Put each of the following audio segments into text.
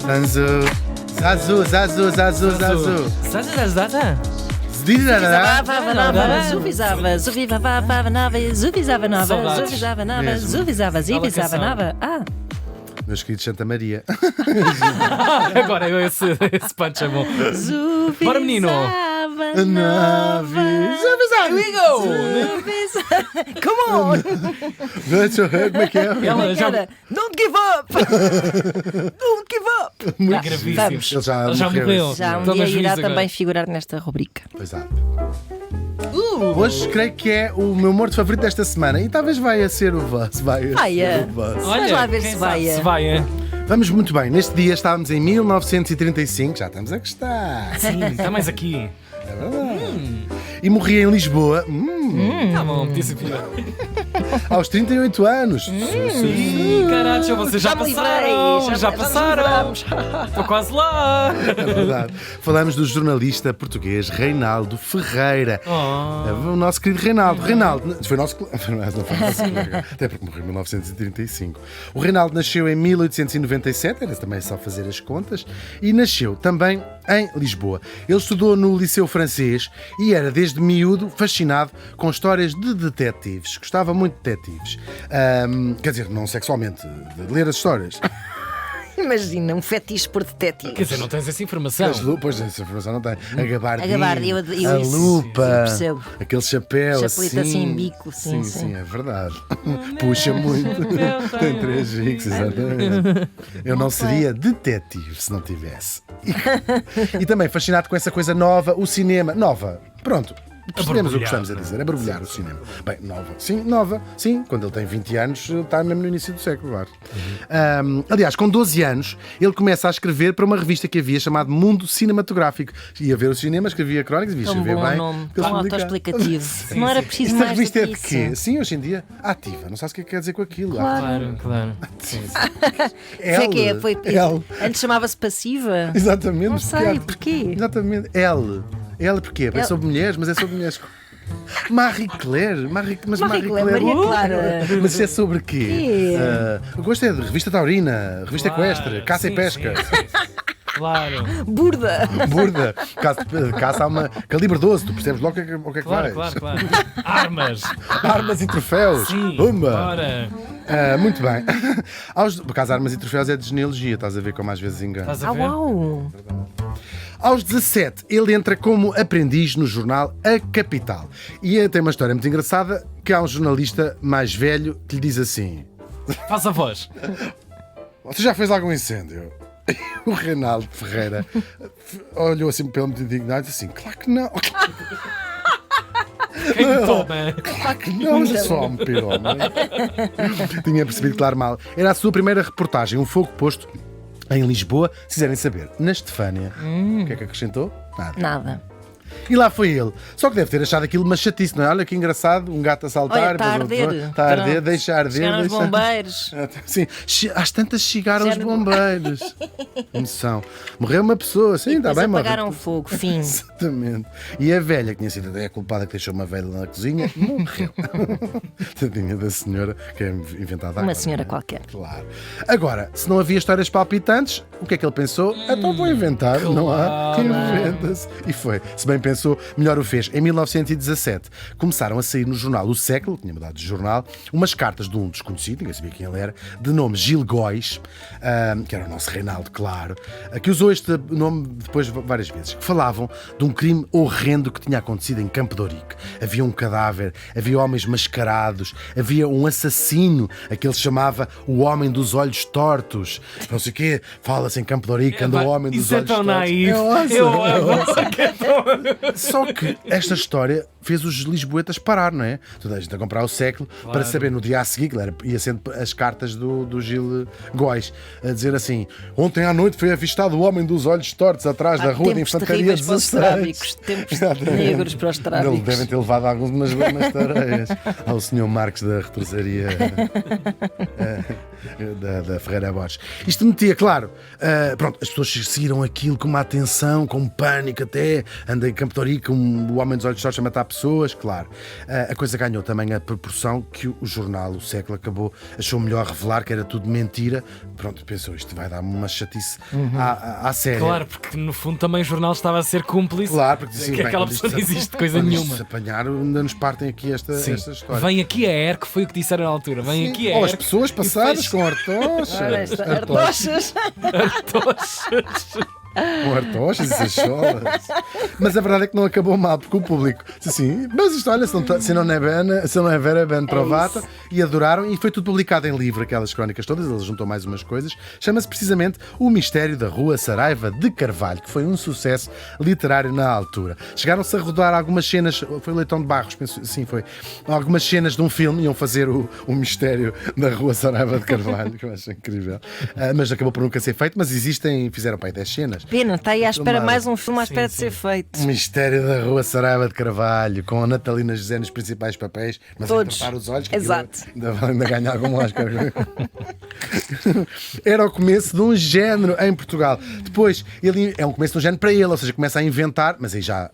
Zanzu. Zazu, zazu, zazu, zazu. Zaza. Zdirará. Meus queridos Santa Maria. Agora esse punch é bom. Bora, menino. Here we go. Come on! Deixa eu ver como é que é. Ela já... Don't give up! Don't give up! Muito gravíssimo. Vamos. Ele já Já morreu. morreu. Já Então, dia mas irá juízo agora. também figurar nesta rubrica. Exato. Hoje creio que é o meu morto favorito desta semana e talvez vai a ser o vosso. Vai Vaia. ser o vosso. Vamos lá ver quem se sabe vai. Se vai, é? Vamos muito bem. Neste dia estávamos em 1935. Já estamos a gostar. Sim, está mais aqui. É verdade. E morri em Lisboa Tá bom, podia ser pior. aos 38 anos. Ih, caralho, vocês já Já me livrei, passaram. já Já nos passaram. livramos. Estou quase lá. É verdade. Falamos do jornalista português Reinaldo Ferreira. O nosso querido Reinaldo. Reinaldo foi nosso colega. Não foi nosso colega. Até porque morreu em 1935. O Reinaldo nasceu em 1897, era também só fazer as contas, e nasceu também em Lisboa. Ele estudou no Liceu Francês e era desde miúdo fascinado com histórias de detetives. Gostava muito de detetives. Quer dizer, não sexualmente, de ler as histórias. Imagina, um fetiche por detetive. Quer dizer, não tens essa informação. As lupas, essa informação não tem. A gabardina, A gabardina, eu a isso, lupa, sim, percebo. aquele chapéu Chapelito assim em bico, sim. é verdade. Puxa muito. Tem 3 bicos, exatamente. Eu não seria detetive se não tivesse. E também fascinado com essa coisa nova, o cinema. Nova, pronto. Percebemos o que estamos a dizer, é borbulhar o cinema. Bem, nova, sim, quando ele tem 20 anos, está mesmo no início do século, claro. Aliás, com 12 anos, ele começa a escrever para uma revista que havia chamada Mundo Cinematográfico. Ia ver o cinema, escrevia crónicas, devia Tão escrever bom bem. nome, porque eles tão publicavam. autoexplicativo. Não era preciso Esta mais revista do é que de quê? isso. Sim, hoje em dia, ativa. Não sabes o que é que quer dizer com aquilo. Claro. Foi que é? Foi, L. antes chamava-se passiva. Exatamente. Não sei, porque- porquê? Exatamente. L porquê? É sobre mulheres, mas é sobre mulheres. Marie Claire. Marie Claire. Maria Clara. Mas isso é sobre quê? Quê? Eu gosto é de revista taurina, revista equestre, caça e pesca. Sim. Claro. Burda. Burda, caça a uma calibre 12, tu percebes logo o que é que Claro. vais. Armas. Armas e troféus. Sim. Umba. Bora. Muito bem. Por acaso, armas e troféus é de genealogia, estás a ver como às vezes engano. Estás a ver? Uau. Aos 17, ele entra como aprendiz no jornal A Capital. E tem uma história muito engraçada, que há um jornalista mais velho que lhe diz assim: Faz a voz. você já fez algum incêndio? O Reinaldo Ferreira olhou assim pelo muito indignado e disse assim: claro que não. Quem me toma? Claro que não, só me pirou. Tinha percebido, claro, mal. Era a sua primeira reportagem, um fogo posto em Lisboa, se quiserem saber, na Estefânia. O que é que acrescentou? Nada. E lá foi ele. Só que deve ter achado aquilo uma chatice, não é? Olha que engraçado, um gato a saltar. Olha, está a depois arder. outro, está a arder, Pronto. deixa arder. Chegaram os deixa- bombeiros. Sim, às tantas chegaram os Já não- bombeiros. Noção. Morreu uma pessoa, sim, está Depois bem, apagaram o morreu. fogo, fim. Exatamente. E a velha, que tinha sido até a culpada que deixou uma velha na cozinha, morreu. Tadinha da senhora, que é inventada agora. Uma senhora não é? qualquer. Claro. Agora, se não havia histórias palpitantes, o que é que ele pensou? Então vou inventar, não há? claro. Inventa-se. E foi. Se bem pensou, melhor o fez. Em 1917, começaram a sair no jornal O Século, tinha mudado de jornal, umas cartas de um desconhecido, ninguém sabia quem ele era, de nome Gil Góis, que era o nosso Reinaldo, claro, que usou este nome depois várias vezes, que falavam de um crime horrendo que tinha acontecido em Campo de Ourique. Havia um cadáver, havia homens mascarados, havia um assassino, a que ele chamava o Homem dos Olhos Tortos. Não sei o quê, fala-se em Campo de Ourique, anda o Homem dos Isso é Olhos tão Tortos. naif. awesome, Eu é amo. awesome. Só que esta história fez os lisboetas parar, não é? Toda a gente a comprar o Século para saber no dia a seguir, que ia sendo as cartas do Gil Góis, a dizer assim: ontem à noite foi avistado o Homem dos Olhos Tortos atrás da Rua de Tempos Infantaria terríveis para os 16. trábicos. Tempos negros para os Eles trábicos. devem ter levado algumas nas tareias ao Sr. Marcos da retrosaria da Ferreira Borges. Isto metia, claro, pronto, as pessoas seguiram aquilo com uma atenção, com um pânico até, anda em Campo de Ourique, o Homem dos Olhos Tortos a matar pessoas. pessoas, claro. A coisa ganhou também a proporção que o jornal, o Século, achou melhor revelar que era tudo mentira. Pronto, pensou, isto vai dar uma chatice à série. Claro, porque no fundo também o jornal estava a ser cúmplice. Claro, porque assim, que aquela pessoa não existe coisa quando nenhuma. se apanhar, ainda nos partem aqui esta história. Vem aqui a ER, que foi o que disseram na altura. Vem aqui a Ou ER. as pessoas passadas com hortochas. Ora, esta artochas. Com hortochas e sacholas. Mas a verdade é que não acabou mal, porque o público disse assim: mas isto, olha, se não é Vera, ben trovata. E adoraram, e foi tudo publicado em livro, aquelas crónicas todas. Ele juntou mais umas coisas. Chama-se precisamente O Mistério da Rua Saraiva de Carvalho, que foi um sucesso literário na altura. Chegaram-se a rodar algumas cenas, foi o Leitão de Barros, penso, sim, foi. Algumas cenas de um filme, iam fazer o Mistério da Rua Saraiva de Carvalho, que eu acho incrível. Mas acabou por nunca ser feito, mas fizeram para aí 10 cenas. Pena, está aí à espera Filmado. mais um filme à espera de Sim. ser feito. O Mistério da Rua Saraiva de Carvalho, com a Natalina José nos principais papéis, mas Todos. a tapar os olhos, que Exato. ainda ganha algum Oscar. Era o começo de um género em Portugal. Depois, ele é um começo de um género para ele, ou seja, começa a inventar, mas aí já.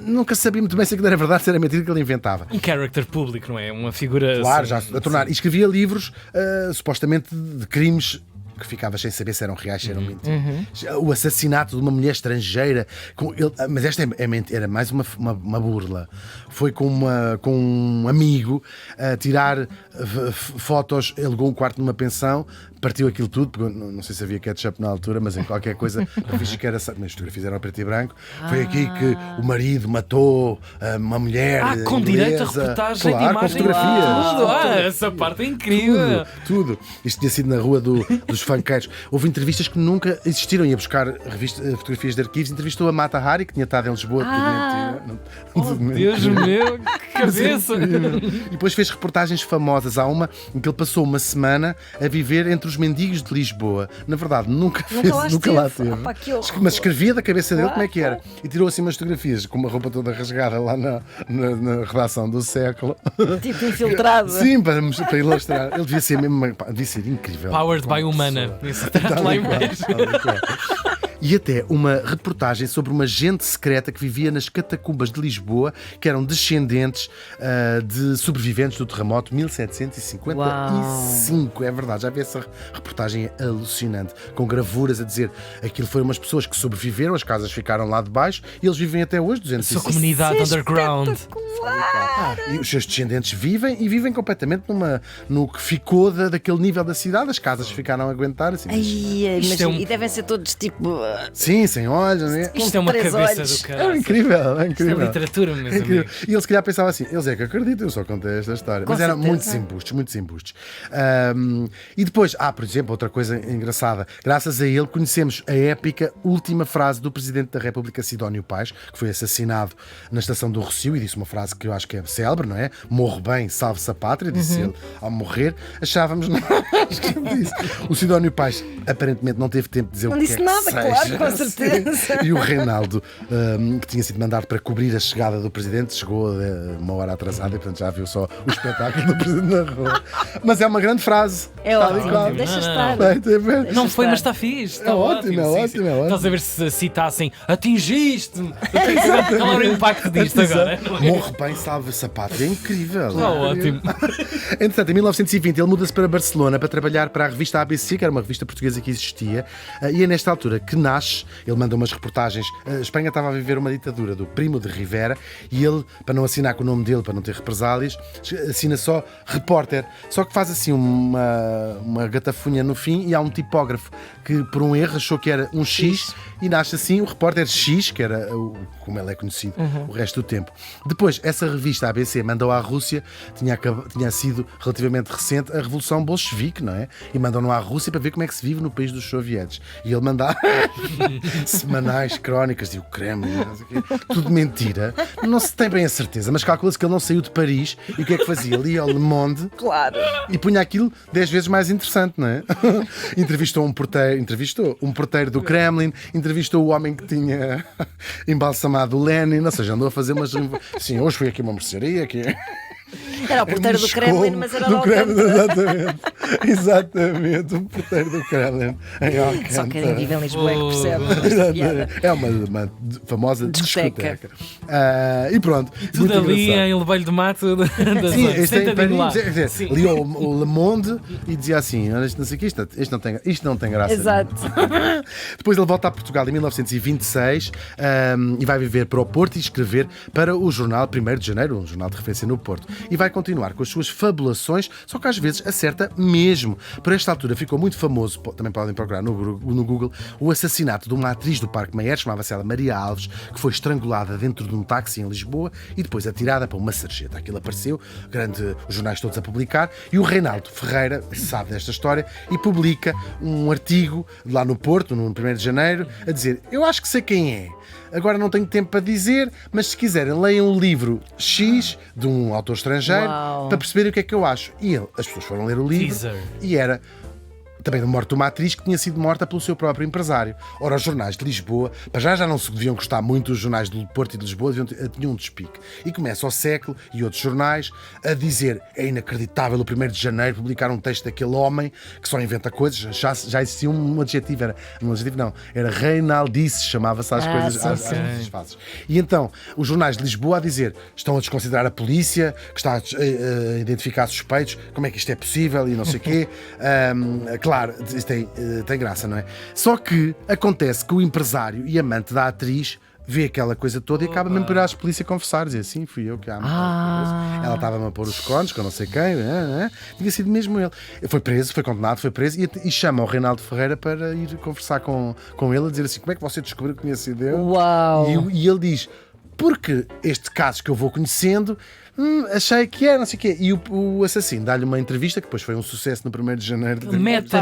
Nunca sabia muito bem se aquilo era verdade, se era mentira que ele inventava. Um character público, não é? Uma figura. Claro, assim, já a tornar. E escrevia livros, supostamente, de crimes que ficava sem saber se eram reais, se eram mentiras. O assassinato de uma mulher estrangeira. Mas esta era mais uma burla. Foi com um amigo a tirar fotos, alugou um quarto numa pensão, partiu aquilo tudo, porque não sei se havia ketchup na altura, mas em qualquer coisa, para fingir que era. Mas fotografias eram a preto e branco. Foi aqui que o marido matou uma mulher. com inglesa. direito a reportagem Claro, de com imagem. fotografias. Tudo. Essa parte é incrível. Tudo. Isto tinha sido na rua dos funkeiros. Houve entrevistas que nunca existiram. Ia buscar fotografias de arquivos. Entrevistou a Mata Hari, que tinha estado em Lisboa. Tudo mentira. Deus meu, que cabeça. E depois fez reportagens famosas. Há uma em que ele passou uma semana a viver entre os mendigos de Lisboa. Na verdade, nunca lá esteve. Opa, que horror. Mas escrevia da cabeça dele Claro, como é que era. E tirou assim umas fotografias com uma roupa toda rasgada lá na redação do Século. Tipo infiltrado. Sim, para ilustrar. Ele devia ser mesmo. Devia ser incrível. Powered by Como Humana. pessoa. Esse trato lá embaixo. E até uma reportagem sobre uma agente secreta que vivia nas catacumbas de Lisboa, que eram descendentes de sobreviventes do terremoto 1755. É verdade, já vi essa reportagem, é alucinante, com gravuras a dizer aquilo foram umas pessoas que sobreviveram, as casas ficaram lá de baixo e eles vivem até hoje, Sua 205. comunidade Isso é underground. E os seus descendentes vivem completamente no que ficou daquele nível da cidade, as casas ficaram a aguentar assim. Isto é um- E devem ser todos tipo. Sim, sem olhos, não é? Isto é uma Três cabeça olhos. do cara. É incrível, é Isto é incrível. literatura, meus É incrível. amigos. E ele se calhar pensava assim, eles é que acreditam, eu só contei esta história. Com Mas eram certeza. muitos embustes. E depois, por exemplo, outra coisa engraçada, graças a ele conhecemos a épica última frase do Presidente da República, Sidónio Pais, que foi assassinado na estação do Rossio e disse uma frase que eu acho que é célebre, não é? Morro bem, salve-se a pátria, disse ele ao morrer. Achávamos, não, acho que ele disse. O Sidónio Pais aparentemente não teve tempo de dizer Não o que disse é nada, que claro, seja. com certeza. E o Reinaldo, que tinha sido mandado para cobrir a chegada do Presidente, chegou uma hora atrasada e, portanto, já viu só o espetáculo do Presidente na rua. Mas é uma grande frase. É Tal e ótimo. qual. Deixa Não, estar. Bem, tem a ver. Não foi, estar. mas está fixe. Está É ótimo, é sim, ótimo, sim. é ótimo. Estás a ver se citassem atingiste-me. Qual era o impacto disto agora? Não é? Morre bem, salve-se a pátria. É incrível. Está ótimo. Entretanto, em 1920, ele muda-se para Barcelona para trabalhar para a revista ABC, que era uma revista portuguesa que existia, e é nesta altura que nasce. Ele manda umas reportagens. A Espanha estava a viver uma ditadura do Primo de Rivera e ele, para não assinar com o nome dele, para não ter represálias, assina só repórter. Só que faz assim uma gatafunha no fim e há um tipógrafo que, por um erro, achou que era um X e nasce assim o repórter X, que era como ele é conhecido o resto do tempo. Depois, essa revista ABC mandou à Rússia, tinha sido relativamente recente a Revolução Bolchevique, não é? E mandam-no à Rússia para ver como é que se vive no país dos sovietes. E ele mandava semanais, crónicas, e o Kremlin, não sei o quê. Tudo mentira. Não se tem bem a certeza, mas calcula-se que ele não saiu de Paris e o que é que fazia? Lia ao Le Monde Claro. e punha aquilo 10 vezes mais interessante, não é? Entrevistou um porteiro do Kremlin, entrevistou o homem que tinha embalsamado o Lenin, ou seja, andou a fazer umas... Sim, hoje fui aqui a uma mercearia, aqui... Era o porteiro do Moscou, Kremlin, mas era de do Kremlin, Alcântara. exatamente, o porteiro do Kremlin em Alcântara. Só quem vive em Lisboa é que percebe esta piada. É uma famosa Discoteca. discoteca. E pronto. Tudo muito ali engraçado. em Levelho de Mato da Sim, zona. este é em Sentadinho lá. Paris, quer dizer, Sim. liou o Le Monde e dizia assim: "Olha, isto não sei o quê, isto não tem graça." Exato. Depois ele volta a Portugal em 1926 e vai viver para o Porto e escrever para o jornal 1º de Janeiro, um jornal de referência no Porto. E vai continuar com as suas fabulações, só que às vezes acerta mesmo. Por esta altura ficou muito famoso, também podem procurar no Google, o assassinato de uma atriz do Parque Mayer, chamava-se ela Maria Alves, que foi estrangulada dentro de um táxi em Lisboa e depois atirada para uma sarjeta. Aquilo apareceu, os jornais todos a publicar, e o Reinaldo Ferreira sabe desta história e publica um artigo lá no Porto, no 1º de Janeiro, a dizer: "Eu acho que sei quem é. Agora não tenho tempo para dizer, mas se quiserem, leiam o livro X de um autor estrangeiro para perceberem o que é que eu acho." E as pessoas foram ler o livro Teaser. e era também da morte de uma atriz que tinha sido morta pelo seu próprio empresário. Ora, os jornais de Lisboa, para já não se deviam gostar muito, os jornais do Porto e de Lisboa tinham um despique. E começa o Século e outros jornais a dizer: "É inacreditável, o 1º de Janeiro publicar um texto daquele homem que só inventa coisas." Já existia um adjetivo, era Reinaldice, chamava-se às coisas, às fases. E então, os jornais de Lisboa a dizer: "Estão a desconsiderar a polícia, que está a identificar suspeitos, como é que isto é possível?" e não sei o quê. Claro, isto tem graça, não é? Só que acontece que o empresário e amante da atriz vê aquela coisa toda e acaba mesmo por ir à polícia confessar, dizer: "Sim, fui eu que a amo." Ela estava-me a pôr os cornos, que eu não sei quem, tinha sido mesmo ele. Foi condenado e chama o Reinaldo Ferreira para ir conversar com ele, a dizer assim: "Como é que você descobriu que tinha sido eu?" Uau! E ele diz: "Porque este caso que eu vou conhecendo, achei que é, não sei o quê." E o assassino dá-lhe uma entrevista que depois foi um sucesso no 1º de Janeiro. Meta.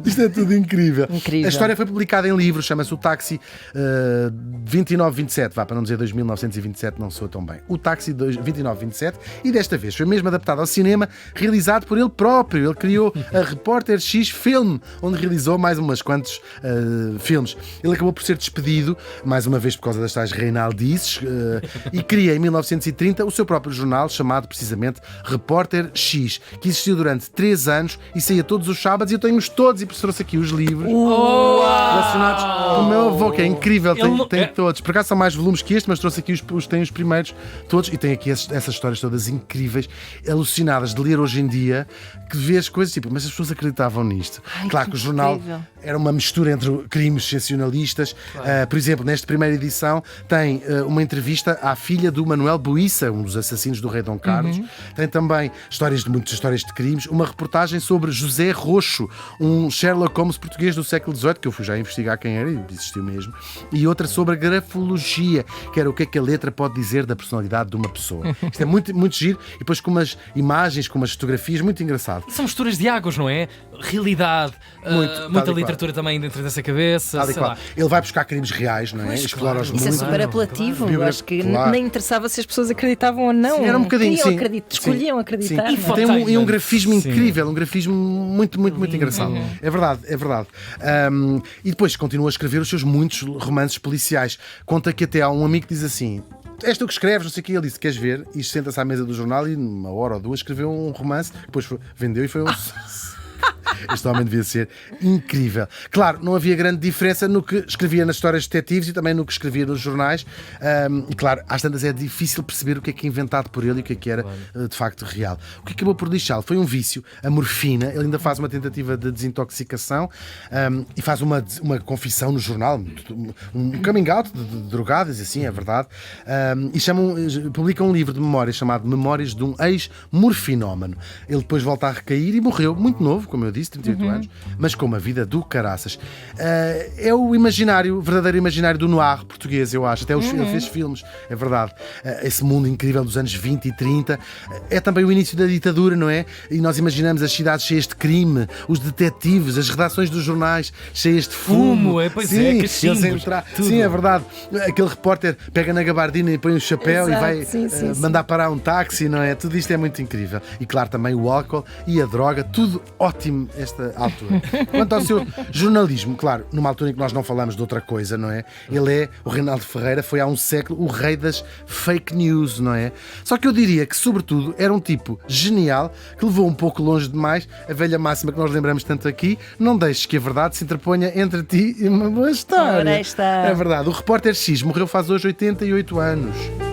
Isto é tudo incrível. Incrível. A história foi publicada em livro, chama-se O Táxi 2927, para não dizer 2927, não soa tão bem. O Táxi 2927, e desta vez foi mesmo adaptado ao cinema, realizado por ele próprio. Ele criou a Repórter X Film, onde realizou mais umas quantos filmes. Ele acabou por ser despedido, mais uma vez por causa das tais Reinaldices, e cria em 1930 o seu próprio jornal, chamado precisamente Repórter X, que existiu durante 3 anos e saía todos os sábados, e eu tenho-os todos, e trouxe aqui os livros relacionados com o meu avô, que é incrível, tem todos. Por acaso são mais volumes que este, mas trouxe aqui tem os primeiros todos, e tem aqui essas histórias todas incríveis, alucinadas de ler hoje em dia, que vês coisas tipo: "Mas as pessoas acreditavam nisto." Claro que o jornal incrível. era uma mistura entre crimes sensacionalistas. Por exemplo, nesta primeira edição tem uma entrevista à filha do Manuel Buissa, um dos assassinos do rei Dom Carlos. Tem também muitas histórias de crimes. Uma reportagem sobre José Roxo, um Sherlock Holmes português do século XVIII, que eu fui já investigar quem era e existiu mesmo. E outra sobre a grafologia, que era o que é que a letra pode dizer da personalidade de uma pessoa. Isto é muito, muito giro. E depois com umas imagens, com umas fotografias, muito engraçado. São misturas de águas, não é? Realidade, muita literatura também dentro dessa cabeça. Sei lá. Ele vai buscar crimes reais, não é? Explora os Isso é mundos. super apelativo. Claro. Eu acho que Claro. nem interessava se as pessoas acreditavam ou não. Sim, era um bocadinho, Escolhiam acreditar. Sim. não é? Tem um grafismo Sim. incrível, um grafismo muito, muito, muito engraçado. É verdade. E depois continua a escrever os seus muitos romances policiais. Conta que até há um amigo que diz assim: "És tu que escreves, não sei o que." Ele disse: "Queres ver?" E senta-se à mesa do jornal e numa hora ou duas escreveu um romance, depois vendeu e foi um sucesso. Este homem devia ser incrível. Claro, não havia grande diferença no que escrevia nas histórias de detetives e também no que escrevia nos jornais. E claro, às tantas é difícil perceber o que é inventado por ele e o que era de facto real. O que acabou por lixá-lo foi um vício, a morfina. Ele ainda faz uma tentativa de desintoxicação e faz uma confissão no jornal, um coming out de drogadas, assim, é verdade. E publica um livro de memórias chamado Memórias de um ex-morfinómano. Ele depois volta a recair e morreu muito novo, como eu disse, 38 anos, mas com uma vida do caraças. É o verdadeiro imaginário do noir português, eu acho. Até ele fez filmes, é verdade. Esse mundo incrível dos anos 20 e 30. É também o início da ditadura, não é? E nós imaginamos as cidades cheias de crime, os detetives, as redações dos jornais cheias de fumo. Sim, é verdade. Aquele repórter pega na gabardina e põe um chapéu. Exato, e vai mandar parar um táxi, não é? Tudo isto é muito incrível. E claro, também o álcool e a droga, tudo ótimo esta altura. Quanto ao seu jornalismo, claro, numa altura em que nós não falamos de outra coisa, não é? O Reinaldo Ferreira foi há um século o rei das fake news, não é? Só que eu diria que, sobretudo, era um tipo genial que levou um pouco longe demais a velha máxima que nós lembramos tanto aqui: não deixes que a verdade se interponha entre ti e uma boa história. Ora, está. É verdade. O repórter X morreu faz hoje 88 anos.